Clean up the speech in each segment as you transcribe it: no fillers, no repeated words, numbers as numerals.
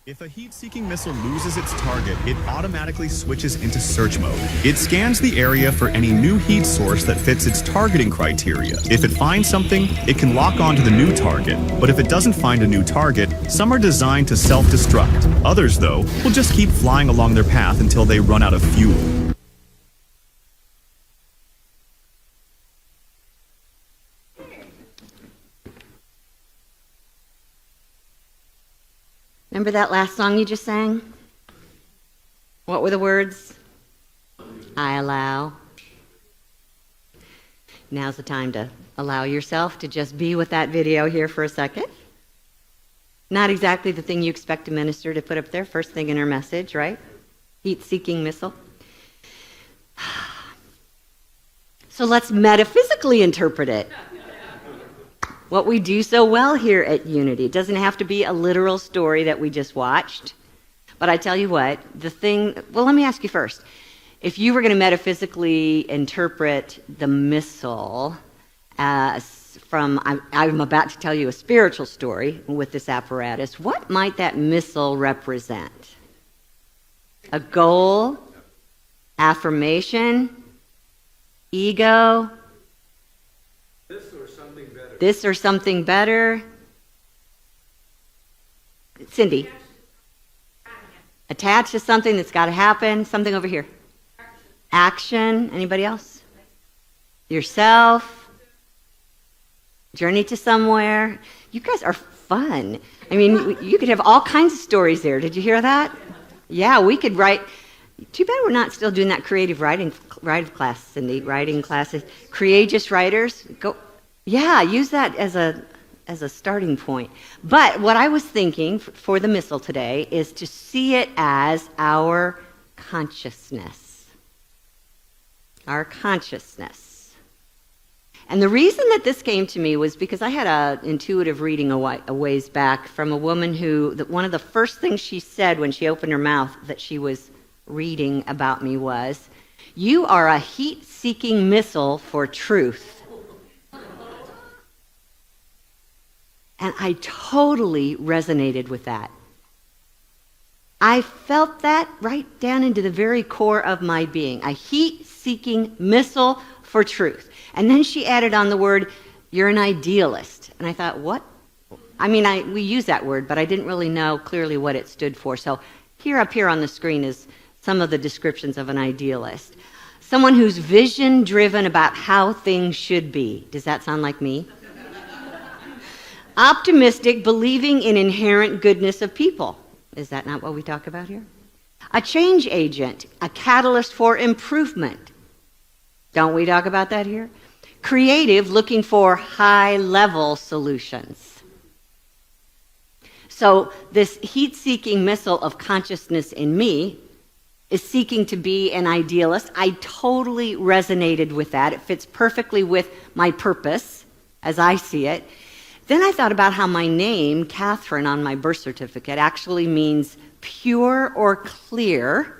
If a heat-seeking missile loses its target, it automatically switches into search mode. It scans the area for any new heat source that fits its targeting criteria. If it finds something, it can lock onto the new target. But if it doesn't find a new target, some are designed to self-destruct. Others, though, will just keep flying along their path until they run out of fuel. Remember that last song you just sang? What were the words? I allow. Now's the time to allow yourself to just be with that video here for a second. Not exactly the thing you expect a minister to put up there first thing in her message, right? Heat-seeking missile. So let's metaphysically interpret it. What we do so well here at Unity. It doesn't have to be a literal story that we just watched. But I tell you what, let me ask you first. If you were going to metaphysically interpret the missile I'm about to tell you a spiritual story with this apparatus, what might that missile represent? A goal? Affirmation? Ego? This or something better. Cindy. Attached to something that's got to happen. Something over here. Action. Anybody else? Yourself. Journey to somewhere. You guys are fun. I mean, you could have all kinds of stories there. Did you hear that? Yeah, we could write. Too bad we're not still doing that creative writing class, Cindy. Writing classes. Courageous writers. Go. Yeah, use that as a starting point. But what I was thinking for the missile today is to see it as our consciousness. Our consciousness. And the reason that this came to me was because I had an intuitive reading a ways back from a woman one of the first things she said when she opened her mouth that she was reading about me was, "You are a heat-seeking missile for truth." And I totally resonated with that. I felt that right down into the very core of my being. A heat-seeking missile for truth. And then she added on the word, "You're an idealist." And I thought, what? I mean, we use that word, but I didn't really know clearly what it stood for. So up here on the screen is some of the descriptions of an idealist. Someone who's vision-driven about how things should be. Does that sound like me? Optimistic, believing in inherent goodness of people. Is that not what we talk about here? A change agent, a catalyst for improvement. Don't we talk about that here? Creative, looking for high-level solutions. So this heat-seeking missile of consciousness in me is seeking to be an idealist. I totally resonated with that. It fits perfectly with my purpose as I see it. Then I thought about how my name, Catherine, on my birth certificate actually means pure or clear.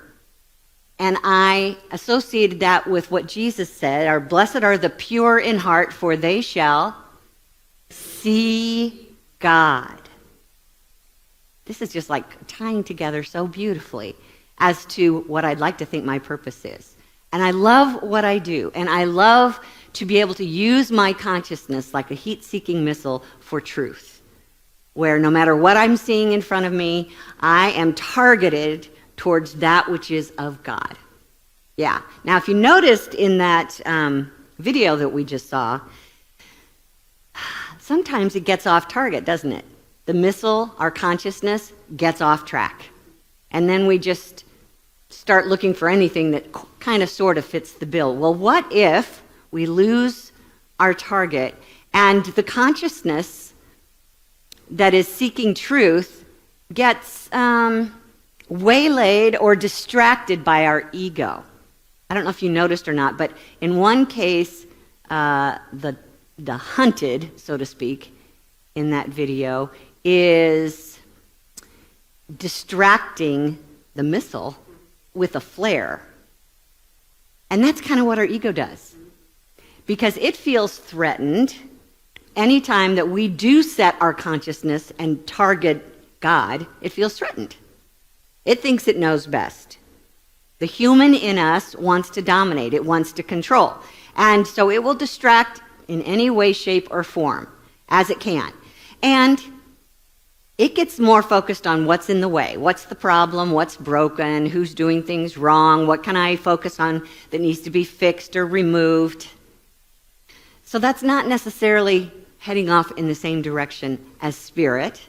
And I associated that with what Jesus said, "Blessed are the pure in heart, for they shall see God." This is just like tying together so beautifully as to what I'd like to think my purpose is. And I love what I do. And I love to be able to use my consciousness like a heat-seeking missile for truth, where no matter what I'm seeing in front of me, I am targeted towards that which is of God. Yeah. Now, if you noticed in that video that we just saw, sometimes it gets off target, doesn't it? The missile, our consciousness, gets off track. And then we just start looking for anything that kind of sort of fits the bill. Well, what if we lose our target and the consciousness that is seeking truth gets waylaid or distracted by our ego? I don't know if you noticed or not, but in one case, the hunted, so to speak, in that video is distracting the missile with a flare. And that's kind of what our ego does. Because it feels threatened anytime that we do set our consciousness and target God, it feels threatened. It thinks it knows best. The human in us wants to dominate. It wants to control. And so it will distract in any way, shape, or form as it can. And it gets more focused on what's in the way. What's the problem? What's broken? Who's doing things wrong? What can I focus on that needs to be fixed or removed? So that's not necessarily heading off in the same direction as spirit.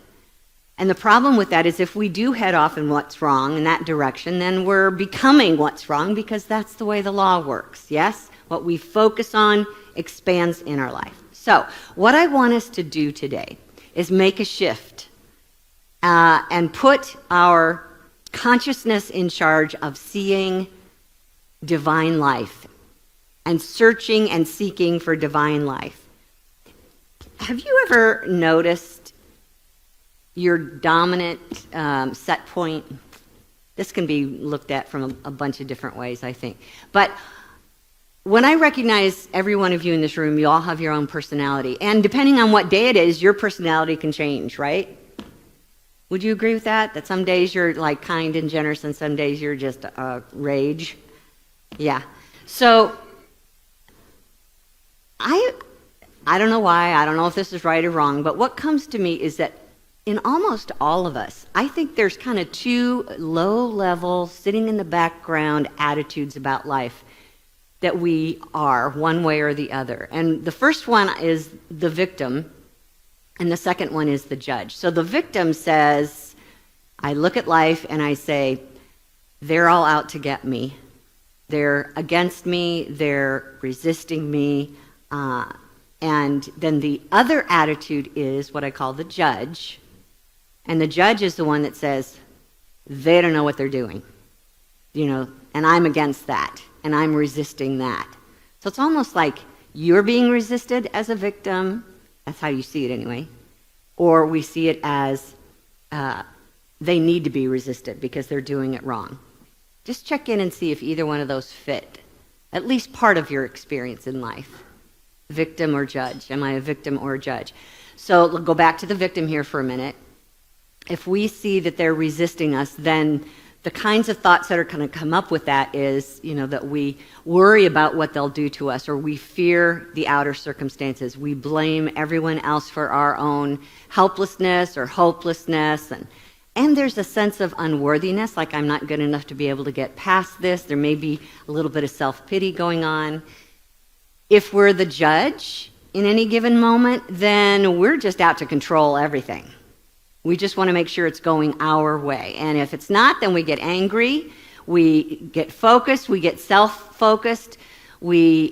And the problem with that is if we do head off in what's wrong in that direction, then we're becoming what's wrong because that's the way the law works, yes? What we focus on expands in our life. So what I want us to do today is make a shift and put our consciousness in charge of seeing divine life and searching and seeking for divine life. Have you ever noticed your dominant set point? This can be looked at from a bunch of different ways, I think. But when I recognize every one of you in this room, you all have your own personality. And depending on what day it is, your personality can change, right? Would you agree with that? That some days you're like kind and generous and some days you're just rage? Yeah. So I don't know why, I don't know if this is right or wrong, but what comes to me is that in almost all of us, I think there's kind of two low-level, sitting in the background attitudes about life that we are, one way or the other. And the first one is the victim, and the second one is the judge. So the victim says, I look at life and I say, they're all out to get me. They're against me, they're resisting me. And then the other attitude is what I call the judge. And the judge is the one that says, they don't know what they're doing. And I'm against that. And I'm resisting that. So it's almost like you're being resisted as a victim. That's how you see it anyway. Or we see it as they need to be resisted because they're doing it wrong. Just check in and see if either one of those fit. At least part of your experience in life. Victim or judge? Am I a victim or a judge? So we'll go back to the victim here for a minute. If we see that they're resisting us, then the kinds of thoughts that are going to come up with that is, that we worry about what they'll do to us, or we fear the outer circumstances. We blame everyone else for our own helplessness or hopelessness. And there's a sense of unworthiness, like I'm not good enough to be able to get past this. There may be a little bit of self-pity going on. If we're the judge in any given moment, then we're just out to control everything. We just want to make sure it's going our way. And if it's not, then we get angry, we get focused, we get self-focused, we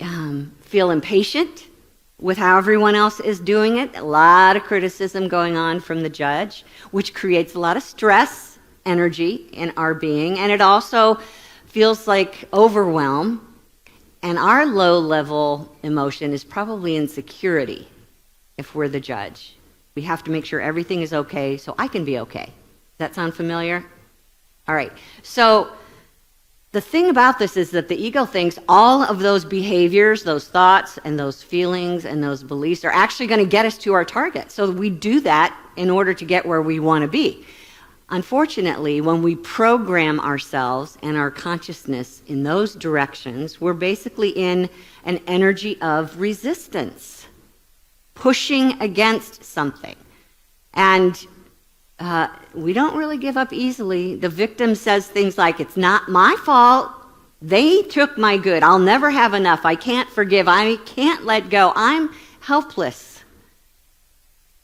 feel impatient with how everyone else is doing it. A lot of criticism going on from the judge, which creates a lot of stress, energy in our being, and it also feels like overwhelm. And our low-level emotion is probably insecurity if we're the judge. We have to make sure everything is okay so I can be okay. Does that sound familiar? All right. So the thing about this is that the ego thinks all of those behaviors, those thoughts, and those feelings, and those beliefs are actually going to get us to our target. So we do that in order to get where we want to be. Unfortunately, when we program ourselves and our consciousness in those directions, we're basically in an energy of resistance, pushing against something. And we don't really give up easily. The victim says things like, it's not my fault. They took my good. I'll never have enough. I can't forgive. I can't let go. I'm helpless.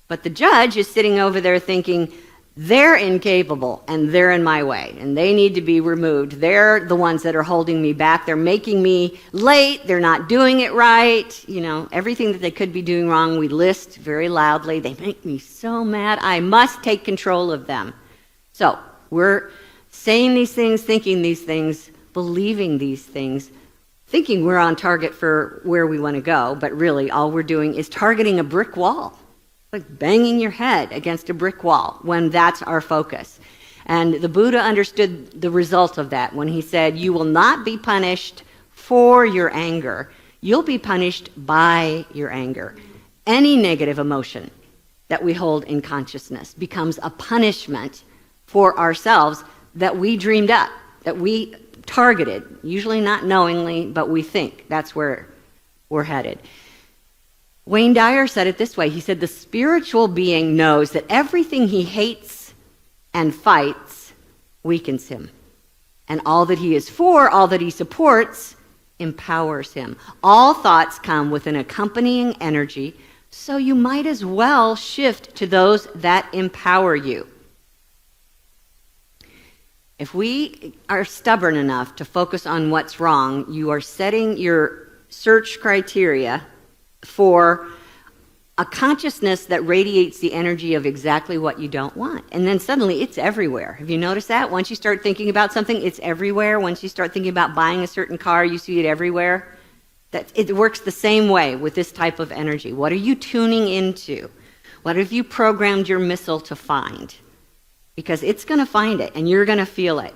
But the judge is sitting over there thinking, they're incapable and they're in my way and they need to be removed. They're the ones that are holding me back. They're making me late. They're not doing it right. Everything that they could be doing wrong, we list very loudly. They make me so mad. I must take control of them. So we're saying these things, thinking these things, believing these things, thinking we're on target for where we want to go, but really all we're doing is targeting a brick wall. Like banging your head against a brick wall when that's our focus. And the Buddha understood the result of that when he said, you will not be punished for your anger. You'll be punished by your anger. Any negative emotion that we hold in consciousness becomes a punishment for ourselves that we dreamed up, that we targeted, usually not knowingly, but we think that's where we're headed. Wayne Dyer said it this way. He said, the spiritual being knows that everything he hates and fights weakens him. And all that he is for, all that he supports, empowers him. All thoughts come with an accompanying energy, so you might as well shift to those that empower you. If we are stubborn enough to focus on what's wrong, you are setting your search criteria for a consciousness that radiates the energy of exactly what you don't want. And then suddenly it's everywhere. Have you noticed that? Once you start thinking about something, it's everywhere. Once you start thinking about buying a certain car, you see it everywhere. It works the same way with this type of energy. What are you tuning into? What have you programmed your missile to find? Because it's going to find it, and you're going to feel it.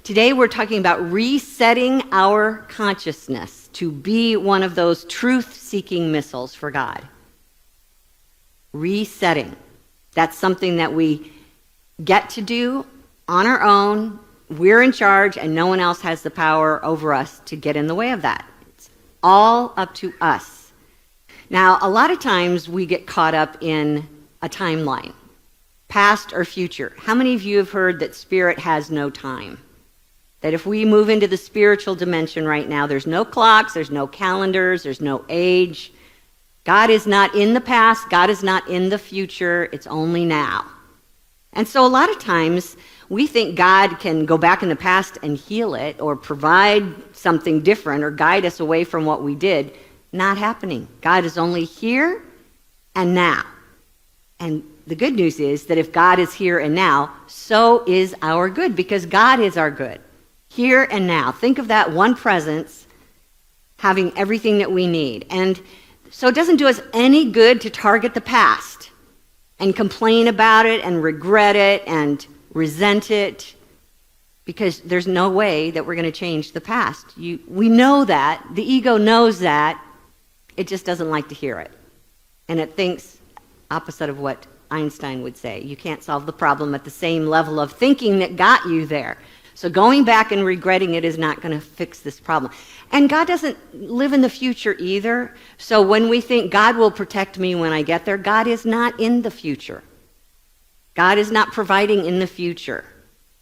Today we're talking about resetting our consciousness to be one of those truth-seeking missiles for God. Resetting. That's something that we get to do on our own. We're in charge, and no one else has the power over us to get in the way of that. It's all up to us. Now, a lot of times we get caught up in a timeline, past or future. How many of you have heard that spirit has no time? That if we move into the spiritual dimension right now, there's no clocks, there's no calendars, there's no age. God is not in the past, God is not in the future, it's only now. And so a lot of times we think God can go back in the past and heal it or provide something different or guide us away from what we did. Not happening. God is only here and now. And the good news is that if God is here and now, so is our good, because God is our good. Here and now. Think of that one presence having everything that we need. And so it doesn't do us any good to target the past and complain about it and regret it and resent it, because there's no way that we're going to change the past. We know that. The ego knows that. It just doesn't like to hear it. And it thinks opposite of what Einstein would say. You can't solve the problem at the same level of thinking that got you there. So going back and regretting it is not going to fix this problem. And God doesn't live in the future either. So when we think God will protect me when I get there, God is not in the future. God is not providing in the future.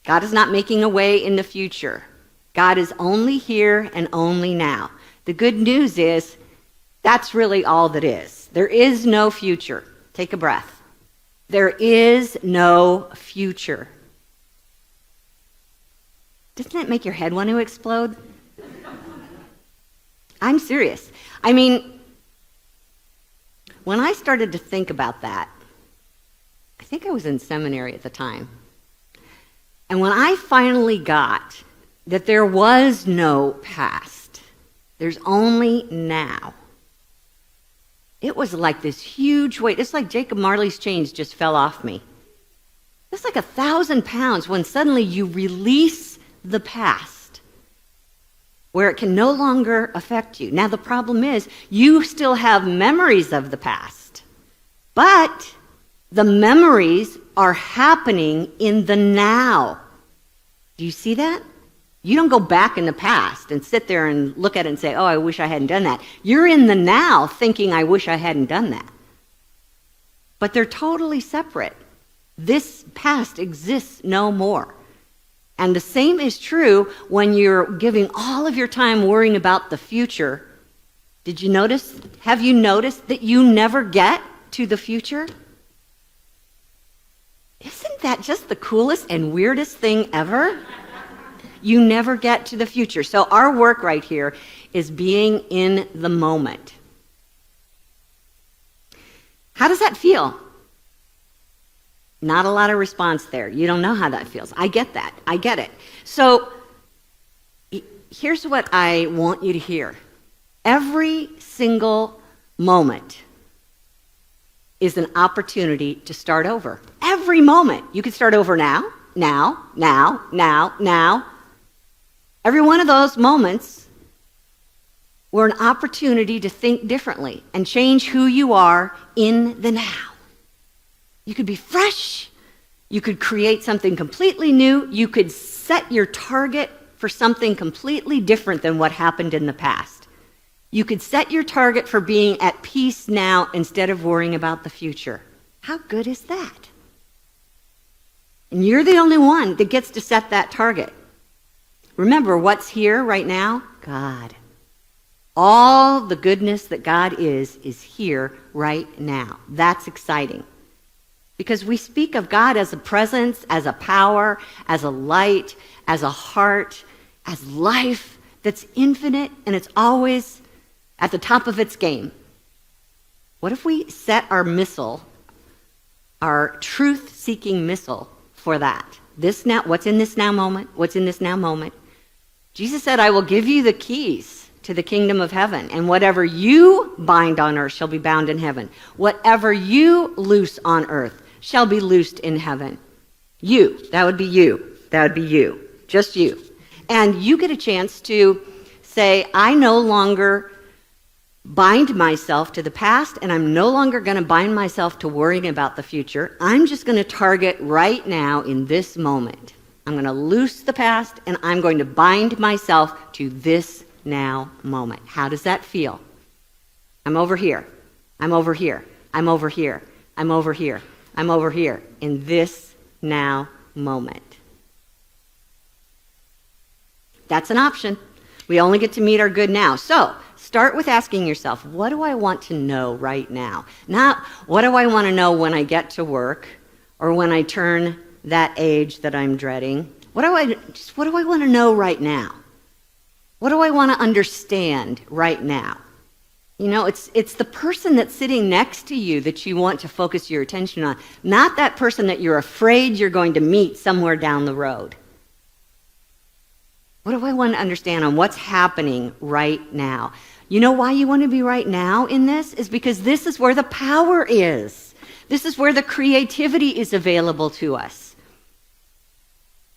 God is not making a way in the future. God is only here and only now. The good news is that's really all that is. There is no future. Take a breath. There is no future. Doesn't that make your head want to explode? I'm serious. I mean, when I started to think about that, I think I was in seminary at the time. And when I finally got that there was no past, there's only now, it was like this huge weight. It's like Jacob Marley's chains just fell off me. It's like 1,000 pounds when suddenly you release the past, where it can no longer affect you. Now the problem is, you still have memories of the past, but the memories are happening in the now. Do you see that? You don't go back in the past and sit there and look at it and say, oh, I wish I hadn't done that. You're in the now thinking, I wish I hadn't done that. But they're totally separate. This past exists no more. And the same is true when you're giving all of your time worrying about the future. Did you notice? Have you noticed that you never get to the future? Isn't that just the coolest and weirdest thing ever? You never get to the future. So our work right here is being in the moment. How does that feel? Not a lot of response there. You don't know how that feels. I get that. I get it. So here's what I want you to hear. Every single moment is an opportunity to start over. Every moment. You can start over now. Every one of those moments were an opportunity to think differently and change who you are in the now. You could be fresh. You could create something completely new. You could set your target for something completely different than what happened in the past. You could set your target for being at peace now instead of worrying about the future. How good is that? And you're the only one that gets to set that target. Remember, what's here right now? God. All the goodness that God is here right now. That's exciting. Because we speak of God as a presence, as a power, as a light, as a heart, as life that's infinite, and it's always at the top of its game. What if we set our missile, our truth-seeking missile, for that? This now, what's in this now moment? What's in this now moment? Jesus said, I will give you the keys to the kingdom of heaven, and whatever you bind on earth shall be bound in heaven. Whatever you loose on earth shall be loosed in heaven. You, that would be you. That would be you. Just you. And you get a chance to say, I no longer bind myself to the past, and I'm no longer going to bind myself to worrying about the future. I'm just going to target right now in this moment. I'm going to loose the past, and I'm going to bind myself to this now moment. How does that feel? I'm over here. I'm over here. I'm over here. I'm over here. I'm over here in this now moment. That's an option. We only get to meet our good now. So start with asking yourself, what do I want to know right now? Not what do I want to know when I get to work or when I turn that age that I'm dreading. What do I want to know right now? What do I want to understand right now? You know, it's the person that's sitting next to you that you want to focus your attention on, not that person that you're afraid you're going to meet somewhere down the road. What do I want to understand on what's happening right now? You know why you want to be right now in this? Is because this is where the power is. This is where the creativity is available to us.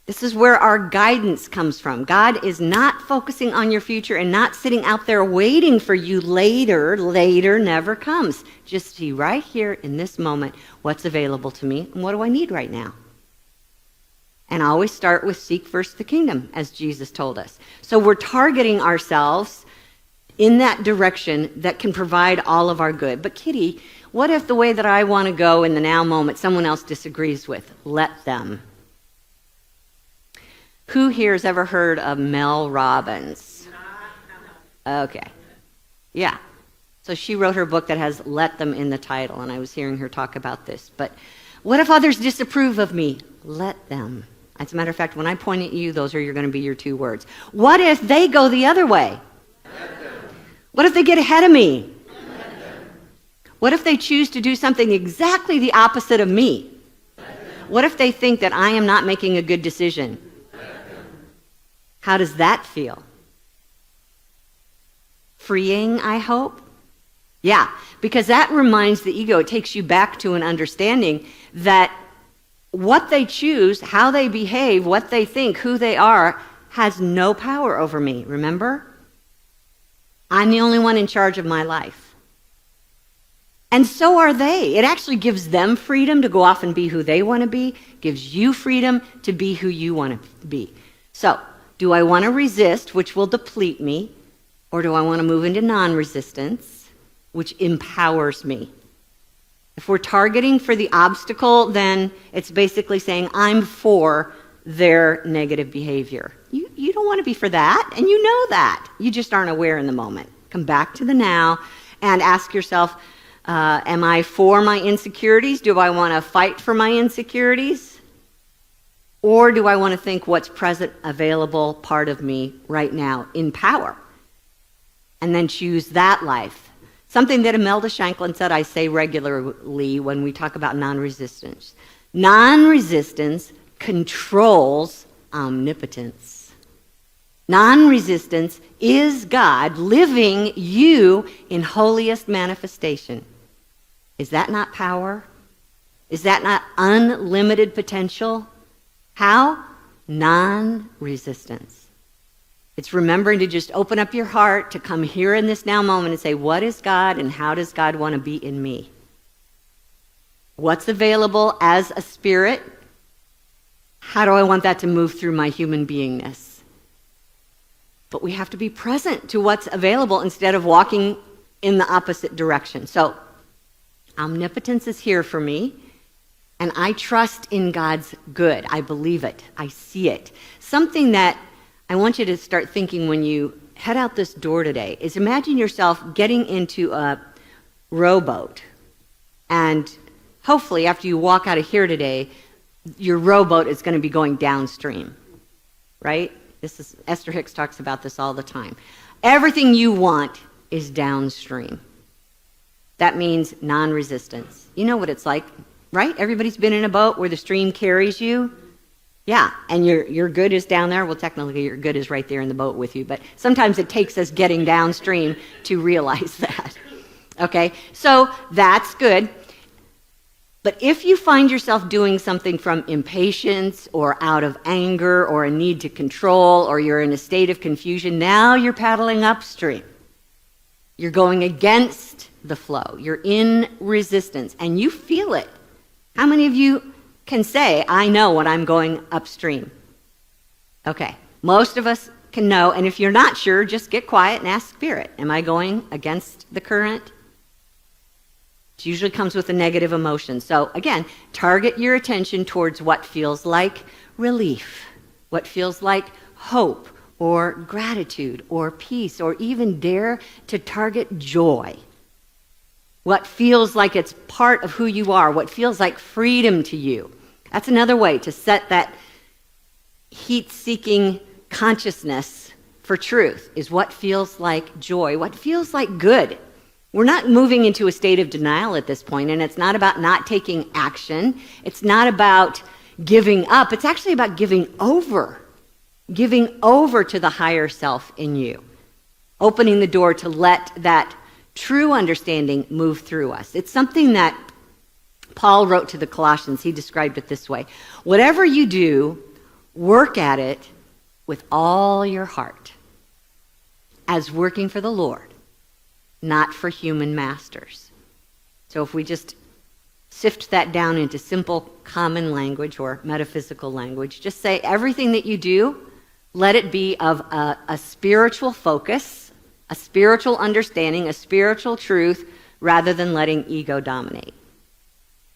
This is where our guidance comes from. God is not focusing on your future and not sitting out there waiting for you later. Later never comes. Just see right here in this moment what's available to me and what do I need right now. And I always start with seek first the kingdom, as Jesus told us. So we're targeting ourselves in that direction that can provide all of our good. But Kitty, what if the way that I want to go in the now moment someone else disagrees with? Let them. Who here has ever heard of Mel Robbins? Okay. Yeah. So she wrote her book that has let them in the title, and I was hearing her talk about this. But what if others disapprove of me? Let them. As a matter of fact, when I point at you, those are going to be your two words. What if they go the other way? What if they get ahead of me? What if they choose to do something exactly the opposite of me? What if they think that I am not making a good decision? How does that feel? Freeing, I hope? Yeah, because that reminds the ego, it takes you back to an understanding that what they choose, how they behave, what they think, who they are, has no power over me, remember? I'm the only one in charge of my life. And so are they. It actually gives them freedom to go off and be who they want to be, gives you freedom to be who you want to be. So, do I want to resist, which will deplete me, or do I want to move into non-resistance, which empowers me? If we're targeting for the obstacle, then it's basically saying, I'm for their negative behavior. You don't want to be for that, and you know that. You just aren't aware in the moment. Come back to the now and ask yourself, am I for my insecurities? Do I want to fight for my insecurities? Or do I want to think what's present, available, part of me right now in power? And then choose that life. Something that Imelda Shanklin said I say regularly when we talk about non-resistance. Non-resistance controls omnipotence. Non-resistance is God living you in holiest manifestation. Is that not power? Is that not unlimited potential? How? Non-resistance. It's remembering to just open up your heart to come here in this now moment and say, what is God and how does God want to be in me? What's available as a spirit? How do I want that to move through my human beingness? But we have to be present to what's available instead of walking in the opposite direction. So, omnipotence is here for me, and I trust in God's good. I believe it. I see it. Something that I want you to start thinking when you head out this door today is imagine yourself getting into a rowboat, and hopefully after you walk out of here today, your rowboat is going to be going downstream, right? Esther Hicks talks about this all the time. Everything you want is downstream. That means non-resistance. You know what it's like, right? Everybody's been in a boat where the stream carries you. Yeah, and your good is down there. Well, technically your good is right there in the boat with you, but sometimes it takes us getting downstream to realize that. Okay, so that's good. But if you find yourself doing something from impatience or out of anger or a need to control, or you're in a state of confusion, now you're paddling upstream. You're going against the flow. You're in resistance, and you feel it. How many of you can say, I know when I'm going upstream? Okay, most of us can know, and if you're not sure, just get quiet and ask Spirit, am I going against the current? It usually comes with a negative emotion. So again, target your attention towards what feels like relief, what feels like hope or gratitude or peace, or even dare to target joy. What feels like it's part of who you are, what feels like freedom to you. That's another way to set that heat-seeking consciousness for truth, is what feels like joy, what feels like good. We're not moving into a state of denial at this point, and it's not about not taking action. It's not about giving up. It's actually about giving over to the higher self in you, opening the door to let that true understanding move through us. It's something that Paul wrote to the Colossians. He described it this way: whatever you do, work at it with all your heart, as working for the Lord, not for human masters. So if we just sift that down into simple common language or metaphysical language, just say everything that you do, let it be of a spiritual focus, a spiritual understanding, a spiritual truth, rather than letting ego dominate.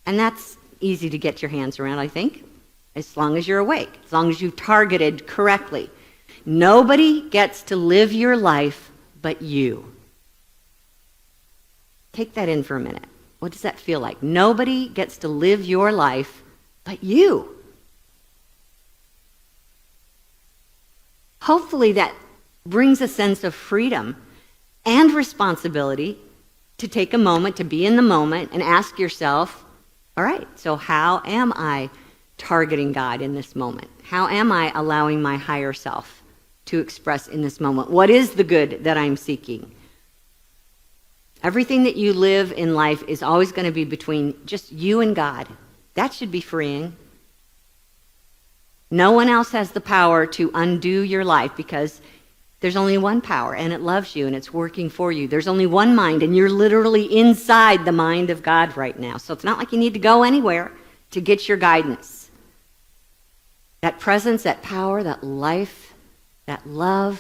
And that's easy to get your hands around, I think, as long as you're awake, as long as you've targeted correctly. Nobody gets to live your life but you. Take that in for a minute. What does that feel like? Nobody gets to live your life but you. Hopefully that brings a sense of freedom and responsibility to take a moment, to be in the moment, and ask yourself, all right, so how am I targeting God in this moment? How am I allowing my higher self to express in this moment? What is the good that I'm seeking? Everything that you live in life is always going to be between just you and God. That should be freeing. No one else has the power to undo your life, because there's only one power, and it loves you, and it's working for you. There's only one mind, and you're literally inside the mind of God right now. So it's not like you need to go anywhere to get your guidance. That presence, that power, that life, that love,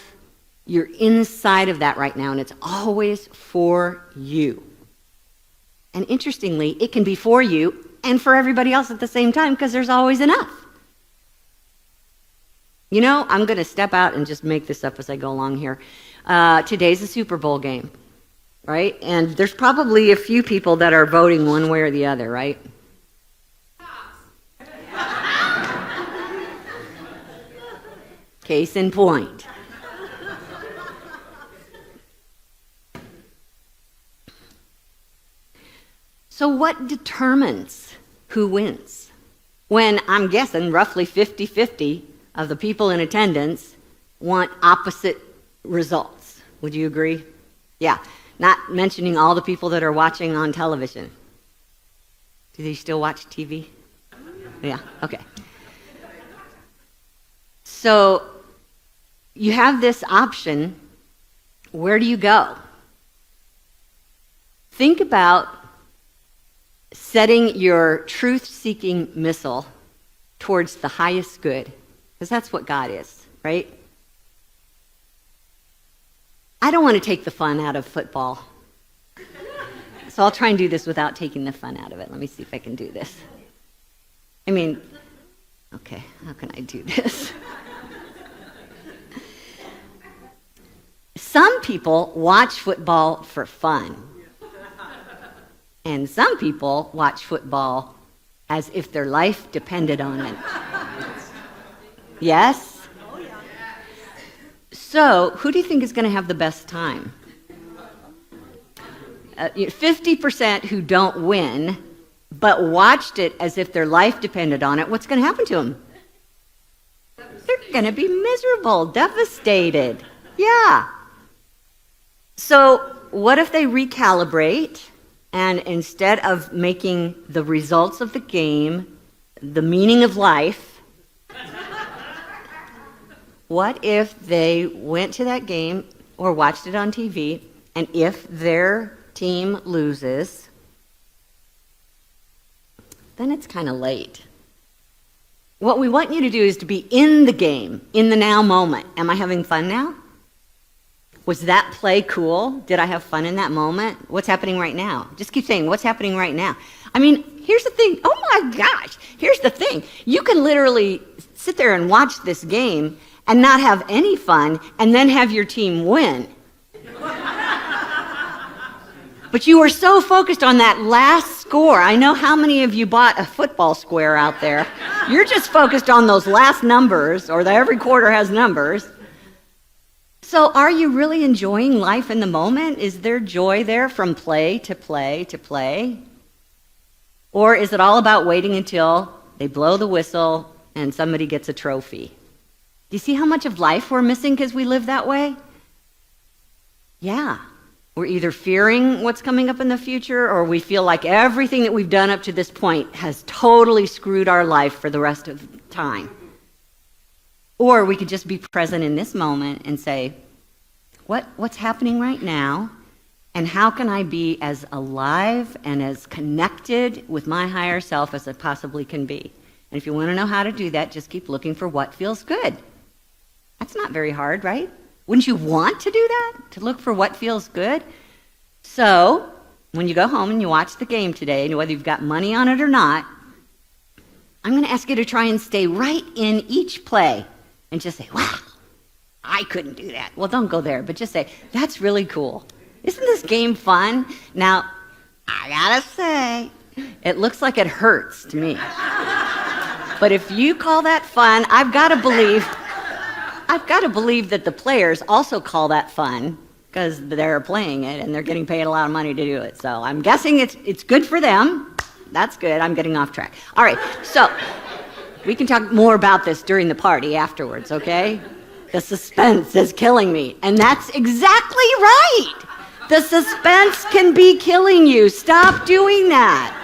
you're inside of that right now, and it's always for you. And interestingly, it can be for you and for everybody else at the same time, because there's always enough. You know, I'm going to step out and just make this up as I go along here. Today's a Super Bowl game, right? And there's probably a few people that are voting one way or the other, right? Case in point. So what determines who wins? When I'm guessing roughly 50-50 of the people in attendance want opposite results. Would you agree? Yeah. Not mentioning all the people that are watching on television. Do they still watch TV? Yeah, okay. So you have this option. Where do you go? Think about setting your truth-seeking missile towards the highest good, because that's what God is, right? I don't want to take the fun out of football. So I'll try and do this without taking the fun out of it. Let me see if I can do this. Okay, how can I do this? Some people watch football for fun. And some people watch football as if their life depended on it. Yes? So, who do you think is going to have the best time? 50% who don't win, but watched it as if their life depended on it. What's going to happen to them? They're going to be miserable, devastated. Yeah. So, what if they recalibrate, and instead of making the results of the game the meaning of life, what if they went to that game or watched it on TV, and if their team loses, then it's kind of late. What we want you to do is to be in the game, in the now moment. Am I having fun now? Was that play cool? Did I have fun in that moment? What's happening right now? Just keep saying, what's happening right now? Here's the thing. Oh my gosh, here's the thing. You can literally sit there and watch this game and not have any fun and then have your team win. But you were so focused on that last score. I know how many of you bought a football square out there. You're just focused on those last numbers, or every quarter has numbers. So are you really enjoying life in the moment? Is there joy there from play to play to play? Or is it all about waiting until they blow the whistle and somebody gets a trophy? Do you see how much of life we're missing because we live that way? Yeah. We're either fearing what's coming up in the future, or we feel like everything that we've done up to this point has totally screwed our life for the rest of the time. Or we could just be present in this moment and say, what's happening right now, and how can I be as alive and as connected with my higher self as I possibly can be? And if you want to know how to do that, just keep looking for what feels good. That's not very hard, right? Wouldn't you want to do that? To look for what feels good? So, when you go home and you watch the game today, and whether you've got money on it or not, I'm going to ask you to try and stay right in each play and just say, wow, I couldn't do that. Well, don't go there, but just say, that's really cool. Isn't this game fun? Now, I gotta say, it looks like it hurts to me. But if you call that fun, I've got to believe that the players also call that fun, because they're playing it and they're getting paid a lot of money to do it. So I'm guessing it's good for them. That's good. I'm getting off track. All right, so we can talk more about this during the party afterwards, okay? The suspense is killing me. And that's exactly right. The suspense can be killing you. Stop doing that.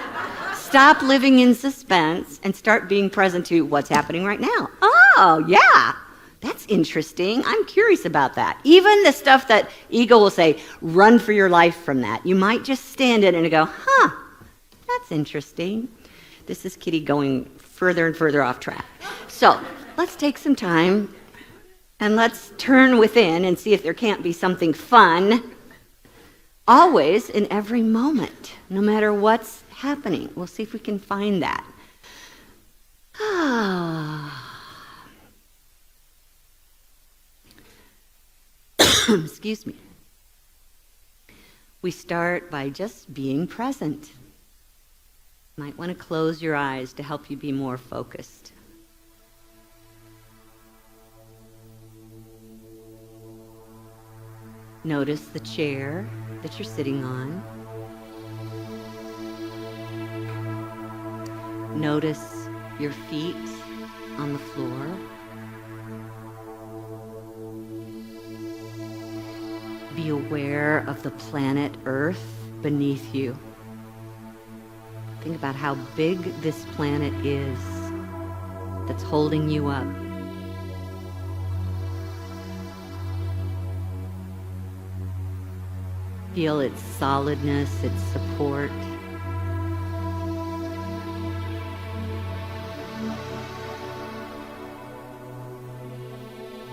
Stop living in suspense and start being present to what's happening right now. Oh, yeah. That's interesting. I'm curious about that. Even the stuff that ego will say, run for your life from that. You might just stand in it and go, that's interesting. This is Kitty going further and further off track. So let's take some time and let's turn within and see if there can't be something fun always in every moment, no matter what's happening. We'll see if we can find that. Excuse me. We start by just being present. Might want to close your eyes to help you be more focused. Notice the chair that you're sitting on. Notice your feet on the floor. Be aware of the planet Earth beneath you. Think about how big this planet is that's holding you up. Feel its solidness, its support.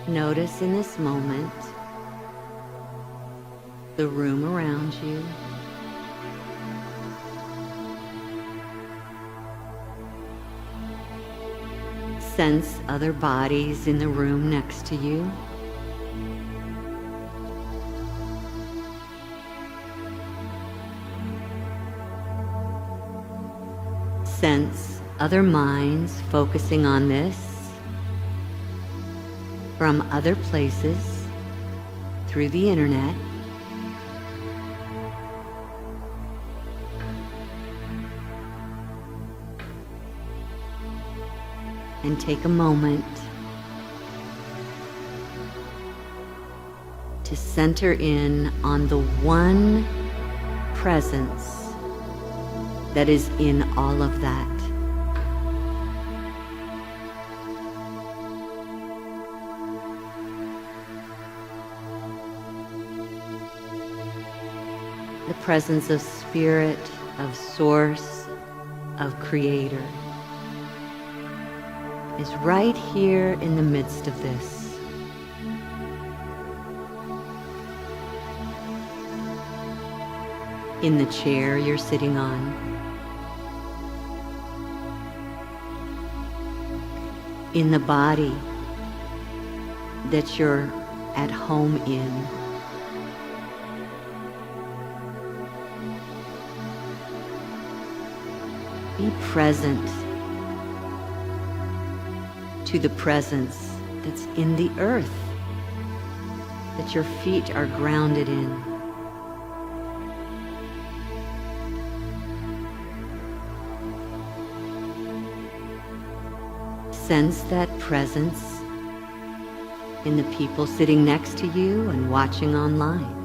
Notice in this moment the room around you. Sense other bodies in the room next to you. Sense other minds focusing on this from other places through the internet. And take a moment to center in on the one presence that is in all of that. The presence of spirit, of source, of creator is right here in the midst of this. In the chair you're sitting on. In the body that you're at home in. Be present to the presence that's in the earth that your feet are grounded in. Sense that presence in the people sitting next to you and watching online.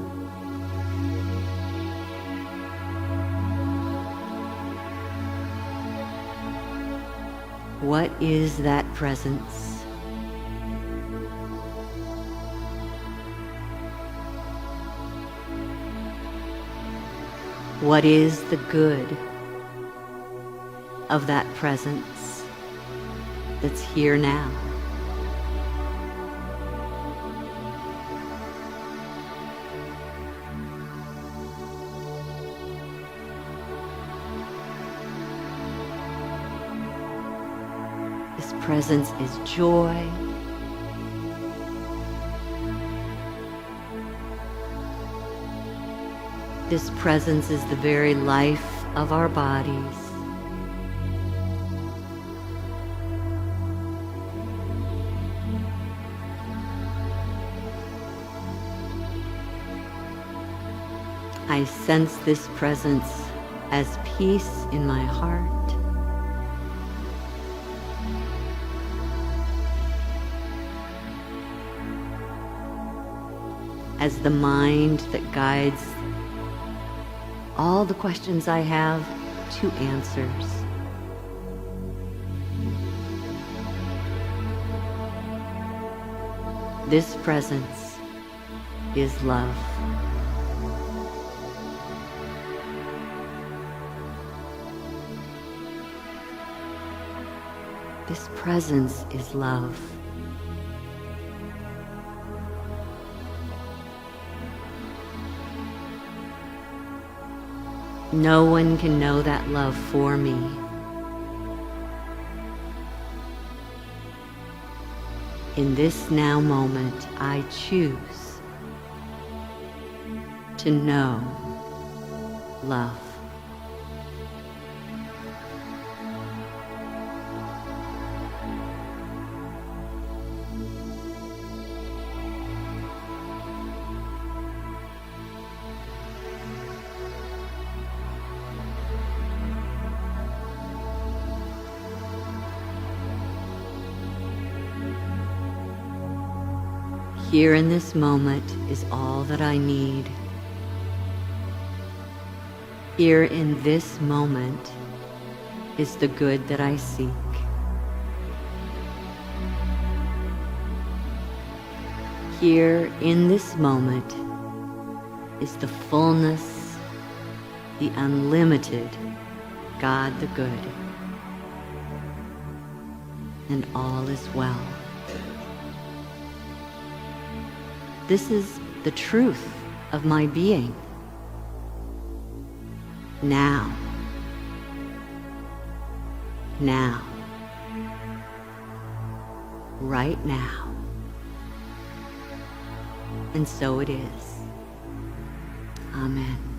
What is that presence? What is the good of that presence that's here now? This presence is joy. This presence is the very life of our bodies. I sense this presence as peace in my heart. As the mind that guides all the questions I have to answers. This presence is love. This presence is love. No one can know that love for me. In this now moment, I choose to know love. Here in this moment is all that I need. Here in this moment is the good that I seek. Here in this moment is the fullness, the unlimited God the good. And all is well. This is the truth of my being. Now. Now. Right now. And so it is. Amen.